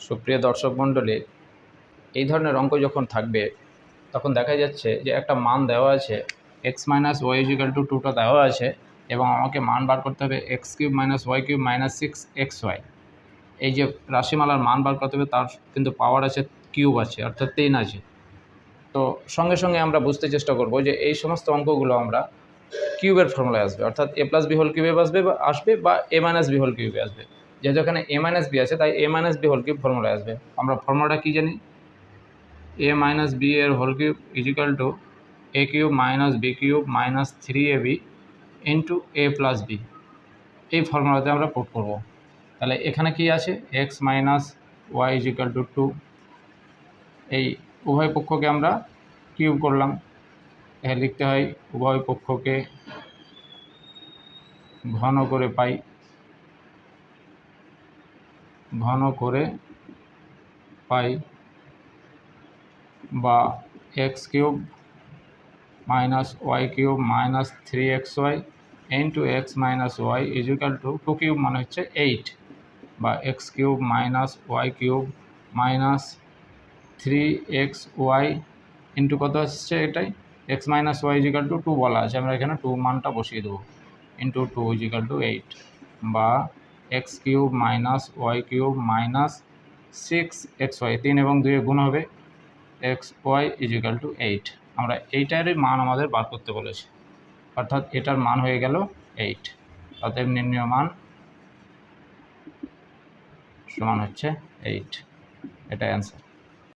সুপ্রিয় দর্শক মণ্ডলী, এই ধরনের অঙ্ক যখন থাকবে তখন দেখা যাচ্ছে যে একটা মান দেওয়া আছে x minus Y is equal to 2টা দেওয়া আছে এবং আমাকে মান বার করতে হবে x cube minus y cube minus 6xy। এই যে রাশিমালার মান বার করতে হবে তার কিন্তু পাওয়ার আছে কিউব আছে, অর্থাৎ 3 আছে। তো সঙ্গে সঙ্গে আমরা বুঝতে চেষ্টা করব যে এই সমস্ত অঙ্কগুলো আমরা কিউবের ফর্মুলায় আসবে, অর্থাৎ এ প্লাস বি হোল কিউবে আসবে বা এ মাইনাস বি হোল কিউবে আসবে। যেহেতু এখানে এ মাইনাস বি আছে তাই A minus B whole cube ফর্মুলায় আসবে। আমরা ফর্মুলাটা কী জানি? এ মাইনাস বি এর whole cube is equal to A cube minus B cube minus 3ab into A plus B. এই ফর্মুলাতে আমরা পুট করব। তাহলে এখানে কি আছে? X minus Y is equal to 2। এই উভয় পক্ষকে আমরা কিউব করলাম। এখানে লিখতে হয় উভয় পক্ষকে ঘন করে পাই, ঘন করে পাই বা x cube minus y cube minus 3xy into x minus Y is equal to 2 কিউব মানে হচ্ছে 8 বা x cube minus y cube minus 3xy into কত আসছে এটাই x minus Y is equal to 2 বলা আছে, আমরা এখানে 2 মানটা বসিয়ে দেবো ইন্টু 2 ইজিক্যাল টু 8 বা x cube minus y cube minus 6xy, 3 এবং 2 গুণ হবে xy ইজিক্যাল টু 8। আমরা এইটারই মান আমাদের বার করতে বলেছি, অর্থাৎ এটার মান হয়ে গেল 8। অতএব নির্ণয় মান সমান হচ্ছে 8। এটা অ্যান্সার।